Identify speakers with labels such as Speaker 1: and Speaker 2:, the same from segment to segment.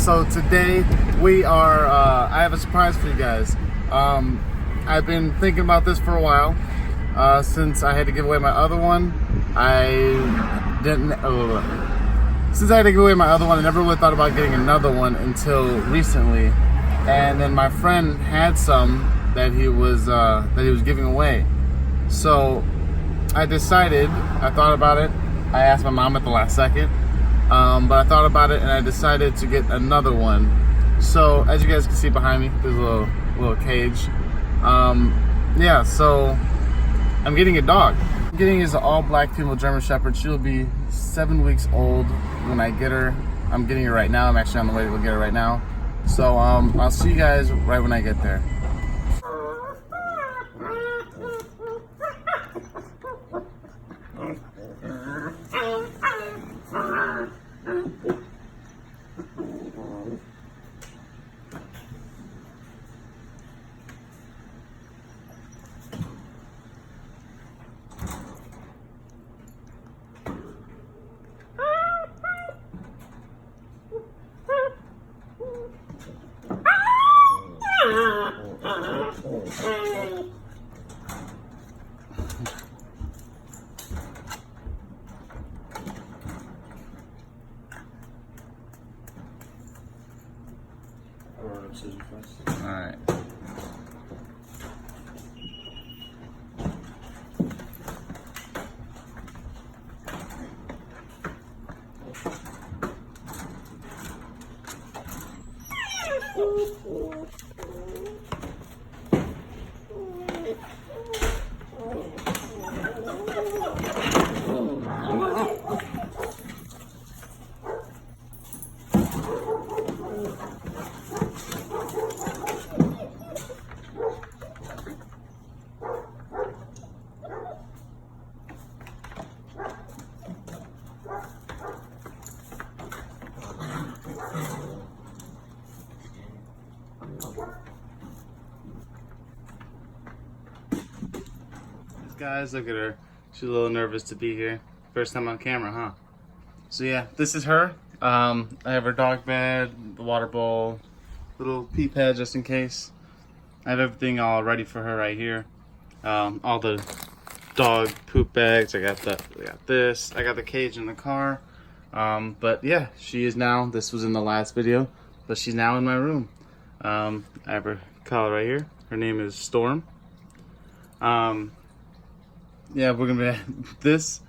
Speaker 1: So today we are, I have a surprise for you guys. I've been thinking about this for a while. Since I had to give away my other one, Since I had to give away my other one, I never really thought about getting another one until recently. And then my friend had some that he was giving away. So I thought about it. I asked my mom at the last second. But I thought about it and I decided to get another one. So as you guys can see behind me, there's a little cage. Yeah, so I'm getting a dog. I'm getting is an all-black female German Shepherd. She'll be 7 weeks old when I get her. I'm getting her right now. I'm actually on the way to go get her right now. So I'll see you guys right when I get there. All right. Guys, look at her. She's a little nervous to be here. First time on camera, huh? So yeah, this is her. I have her dog bed, the water bowl, little pee pad just in case. I have everything all ready for her right here. All the dog poop bags. I got this. I got the cage in the car. But yeah, she is now. This was in the last video, but she's now in my room. I have her collar right here. Her name is Storm. Yeah, we're gonna be this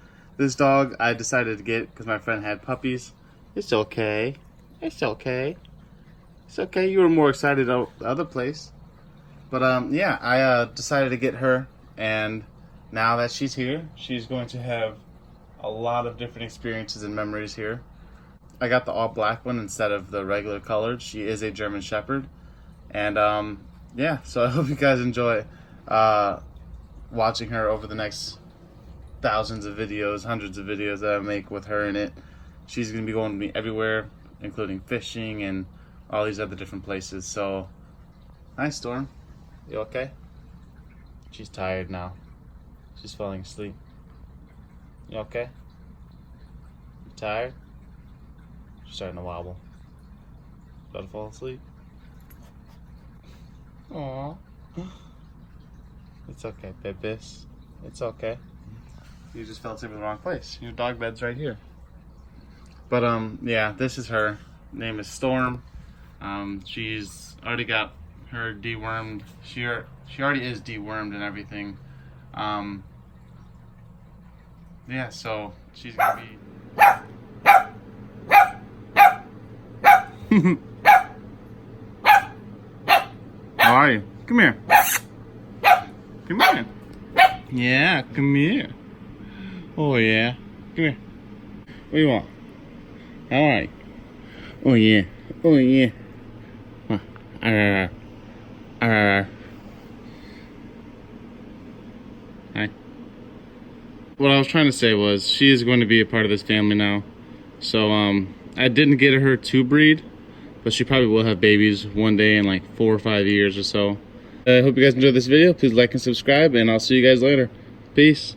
Speaker 1: dog I decided to get because my friend had puppies. It's okay. It's okay. It's okay. You were more excited about the other place. But yeah, I decided to get her, and now that she's here, she's going to have a lot of different experiences and memories here. I got the all black one instead of the regular colored. She is a German Shepherd. And yeah, so I hope you guys enjoy watching her over the next thousands of videos, hundreds of videos that I make with her in it. She's gonna be going with me everywhere, including fishing and all these other different places. So, hi Storm, you okay? She's tired now. She's falling asleep. You okay? You tired? She's starting to wobble. About to fall asleep? Aww. It's okay, babies. It's okay. You just fell asleep in the wrong place. Your dog bed's right here. But yeah, this is her. Name is Storm. She's already got her dewormed. She already is dewormed and everything. Yeah, so she's gonna be. How are you? Come here. Come here. Yeah, come here. Oh yeah. Come here. What do you want? How are you? Oh yeah. Oh yeah. Hi. What I was trying to say was she is going to be a part of this family now. So I didn't get her to breed, but she probably will have babies one day in like 4 or 5 years or so. I hope you guys enjoyed this video. Please like and subscribe, and I'll see you guys later. Peace.